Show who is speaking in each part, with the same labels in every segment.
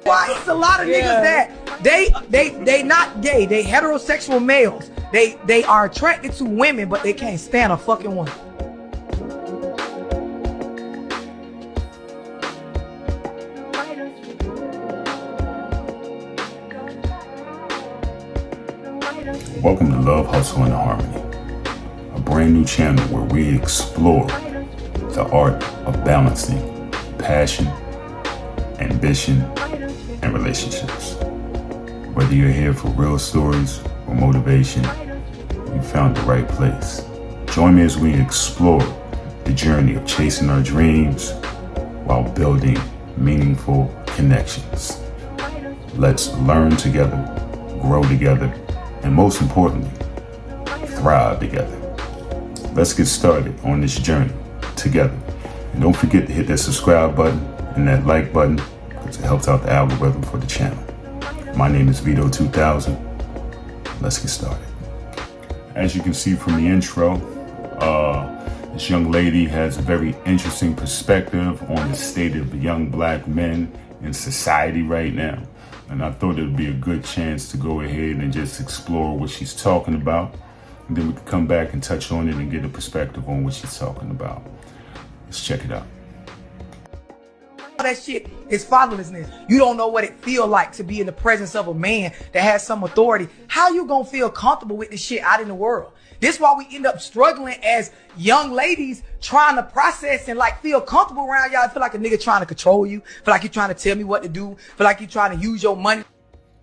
Speaker 1: Why it's a lot of niggas that they not gay, they heterosexual males. They are attracted to women, but they can't stand a fucking woman.
Speaker 2: Welcome to Love, Hustle, and Harmony, a brand new channel where we explore the art of balancing passion, ambition, and relationships. Whether you're here for real stories or motivation, you found the right place. Join me as we explore the journey of chasing our dreams while building meaningful connections. Let's learn together, grow together, and most importantly, thrive together. Let's get started on this journey together. And don't forget to hit that subscribe button and that like button because it helps out the algorithm for the channel. My name is VDOE 2000. Let's get started. As you can see from the intro, this young lady has a very interesting perspective on the state of young black men in society right now. And I thought it would be a good chance to go ahead and just explore what she's talking about. And then we can come back and touch on it and get a perspective on what she's talking about. Let's check it out.
Speaker 1: That shit is fatherlessness. You don't know what it feels like to be in the presence of a man that has some authority. How you gonna feel comfortable with this shit out in the world? This is why we end up struggling as young ladies trying to process and like feel comfortable around y'all. I feel like a nigga trying to control you. Feel like you trying to tell me what to do. Feel like you trying to use your money.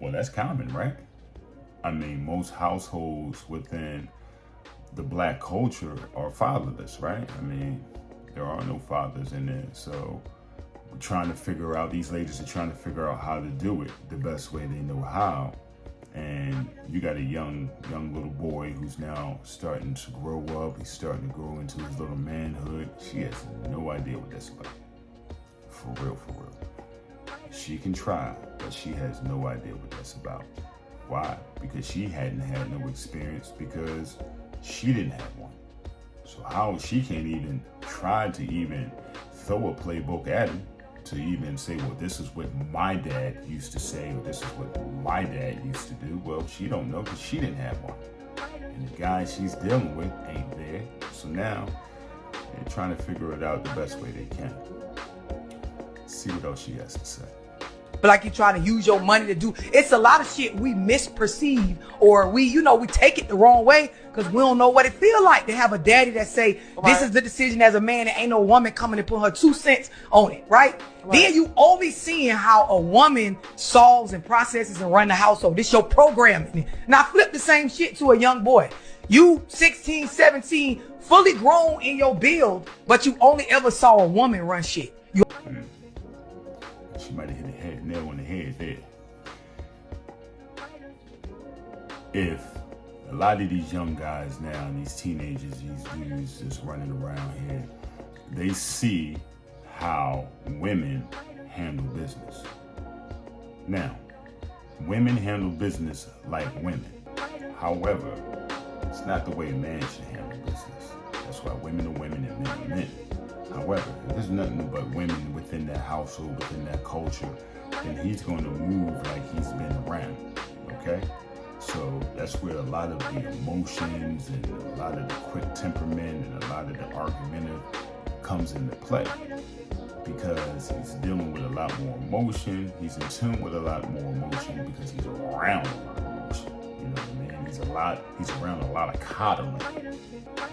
Speaker 2: Well, that's common, right? I mean, most households within the black culture are fatherless, right? I mean, there are no fathers in there. So we're trying to figure out, these ladies are trying to figure out how to do it the best way they know how. And you got a young little boy who's now starting to grow up. He's starting to grow into his little manhood. She has no idea what that's about. For real, for real. She can try, but she has no idea what that's about. Why? Because she hadn't had no experience because she didn't have one. So how she can't even try to even throw a playbook at him to even say, well, this is what my dad used to say, or this is what my dad used to do. Well, she don't know because she didn't have one. And the guy she's dealing with ain't there. So now they're trying to figure it out the best way they can. Let's see what else she has to say.
Speaker 1: Feel like you trying to use your money to do. It's a lot of shit we misperceive or we take it the wrong way because we don't know what it feel like to have a daddy that say, this is the decision as a man and ain't no woman coming to put her 2 cents on it, right? Then you always seeing how a woman solves and processes and run the household. This your programming. Now flip the same shit to a young boy. You 16, 17, fully grown in your build, but you only ever saw a woman run shit.
Speaker 2: She might have hit the nail on the head there. If a lot of these young guys now, these teenagers, these dudes just running around here, they see how women handle business. Now, women handle business like women. However, it's not the way a man should handle business. That's why women are women and men are men. However, if there's nothing but women within that household, within that culture, then he's going to move like he's been around, okay? So that's where a lot of the emotions and a lot of the quick temperament and a lot of the argumentative comes into play because he's dealing with a lot more emotion. He's in tune with a lot more emotion because he's around a lot of emotion. You know what I mean? He's around a lot of coddling.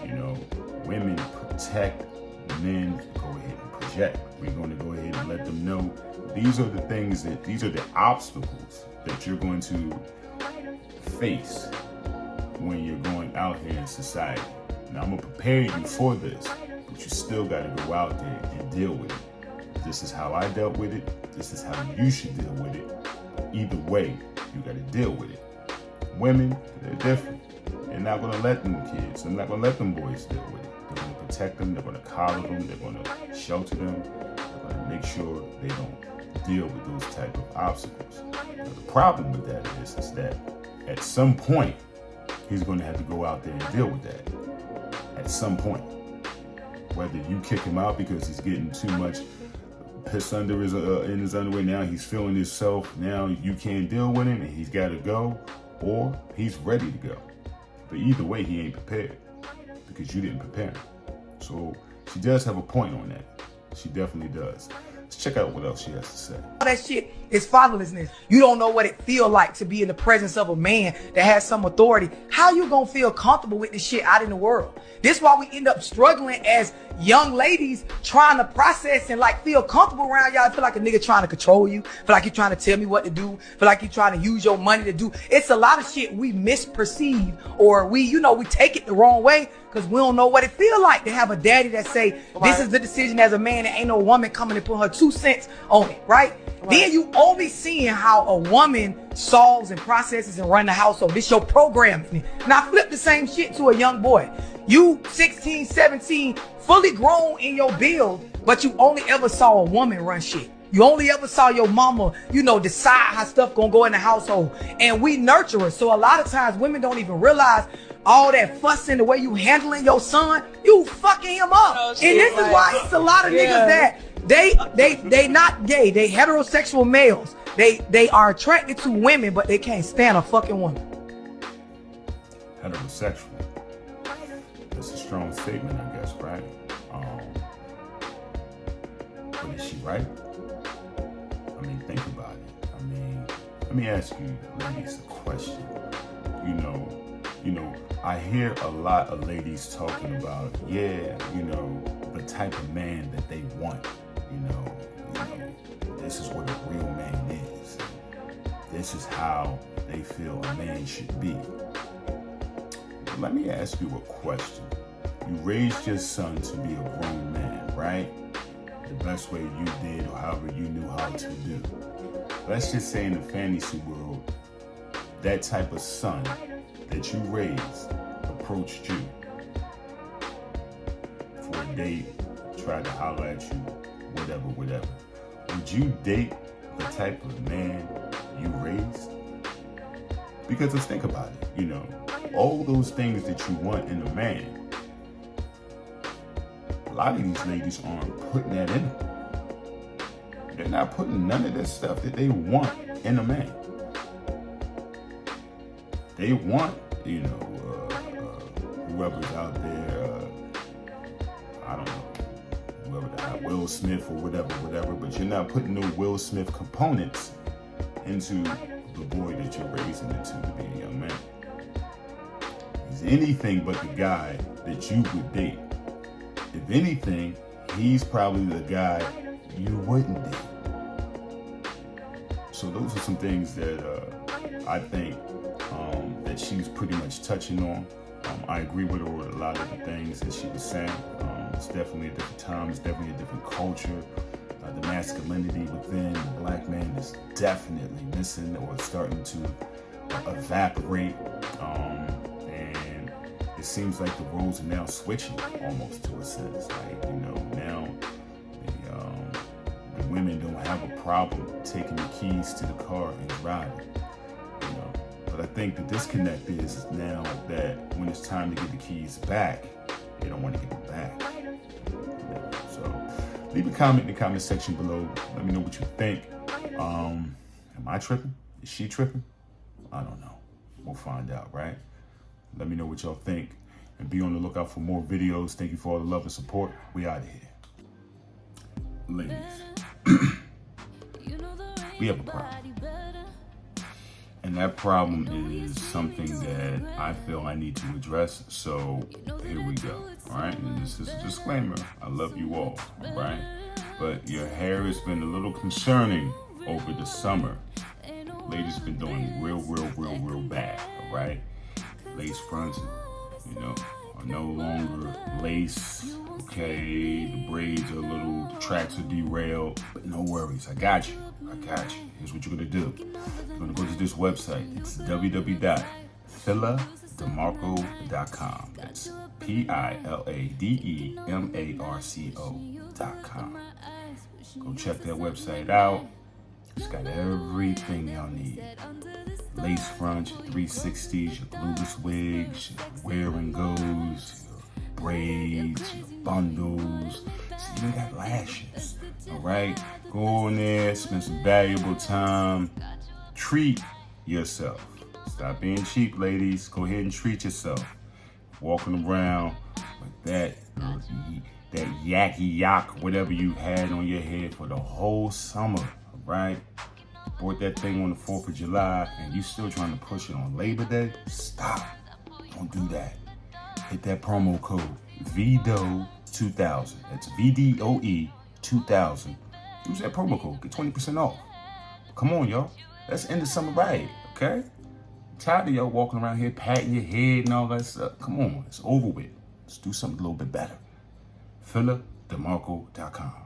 Speaker 2: You know, women protect, men go ahead and project. We're going to go ahead and let them know these are the obstacles that you're going to face when you're going out here in society. Now I'm going to prepare you for this, but you still got to go out there and deal with it. This is how I dealt with it. This is how you should deal with it. Either way, you got to deal with it. Women, they're different. They're not going to let them kids, they're not going to let them boys deal with it. They're going to protect them, they're going to coddle them, they're going to shelter them, they're going to make sure they don't deal with those type of obstacles. Now, the problem with that is that at some point, he's going to have to go out there and deal with that. At some point. Whether you kick him out because he's getting too much piss under his in his underwear. Now he's feeling himself. Now you can't deal with him, and he's got to go, or he's ready to go. But either way, he ain't prepared because you didn't prepare him. So she does have a point on that. She definitely does. Let's check out what else she has to say.
Speaker 1: All that shit is fatherlessness. You don't know what it feel like to be in the presence of a man that has some authority. How you gonna feel comfortable with this shit out in the world? This is why we end up struggling as young ladies trying to process and like feel comfortable around y'all. I feel like a nigga trying to control you. Feel like you're trying to tell me what to do. Feel like you're trying to use your money to do. It's a lot of shit we misperceive, or we take it the wrong way because we don't know what it feel like to have a daddy that say, this is the decision as a man, and ain't no woman coming to put her 2 cents on it, right? Then you only seeing how a woman solves and processes and run the household. This your programming. Now flip the same shit to a young boy. You 16, 17, fully grown in your build, but you only ever saw a woman run shit. You only ever saw your mama, decide how stuff gonna go in the household. And we nurture her. So a lot of times women don't even realize all that fussing, the way you handling your son, you fucking him up. And this is why it's a lot of niggas that they not gay. They heterosexual males. They are attracted to women, but they can't stand a fucking woman.
Speaker 2: Heterosexual. That's a strong statement, I guess, right? But is she right? I mean, think about it. I mean, let me ask you ladies a question. I hear a lot of ladies talking about, the type of man that they want. This is what a real man is. This is how they feel a man should be. Let me ask you a question. You raised your son to be a grown man, right? The best way you did, or however you knew how to do. Let's just say in the fantasy world, that type of son that you raised approached you for a date, tried to holler at you, whatever. Would you date the type of man you raised? Because let's think about it, all those things that you want in a man, a lot of these ladies aren't putting that in them. They're not putting none of that stuff that they want in a man. They want, whoever's out there, I don't know, whoever the Will Smith or whatever, but you're not putting no Will Smith components into the boy that you're raising into to be a young man. He's anything but the guy that you would date. If anything, he's probably the guy you wouldn't date. So those are some things that I think that she's pretty much touching on. I agree with her with a lot of the things that she was saying. It's definitely a different time. It's definitely a different culture. The masculinity within the black man is definitely missing or starting to evaporate. And it seems like the roles are now switching almost to a sense. Like, now the women don't have a problem taking the keys to the car and driving. But I think the disconnect is now that when it's time to get the keys back, they don't want to get them back. So leave a comment in the comment section below. Let me know what you think. Am I tripping? Is she tripping? I don't know. We'll find out, right? Let me know what y'all think. And be on the lookout for more videos. Thank you for all the love and support. We out of here. Ladies, we have a problem. And that problem is something that I feel I need to address. So here we go. All right. And this is a disclaimer. I love you all. All right. But your hair has been a little concerning over the summer. Ladies have been doing real bad. All right. Lace fronts, are no longer lace. Okay. The braids are the tracks are derailed. But no worries. I got you. Here's what you're going to do. You're going to go to this website. It's www.philademarco.com. That's PILADEMARCO.com. Go check that website out. It's got everything y'all need. Lace fronts, your 360s, your glueless wigs, your wear and goes, your braids, your bundles. It's even got lashes. All right? Go in there, spend some valuable time. Treat yourself. Stop being cheap, ladies. Go ahead and treat yourself. Walking around with that yakky yak, whatever you had on your head for the whole summer, all right? Bought that thing on the 4th of July and you still trying to push it on Labor Day? Stop. Don't do that. Hit that promo code VDOE 2000. That's VDOE 2000. Use that promo code. Get 20% off. Come on, y'all. Let's end the summer right, okay? I'm tired of y'all walking around here patting your head and all that stuff. Come on. It's over with. Let's do something a little bit better. PhilipDeMarco.com.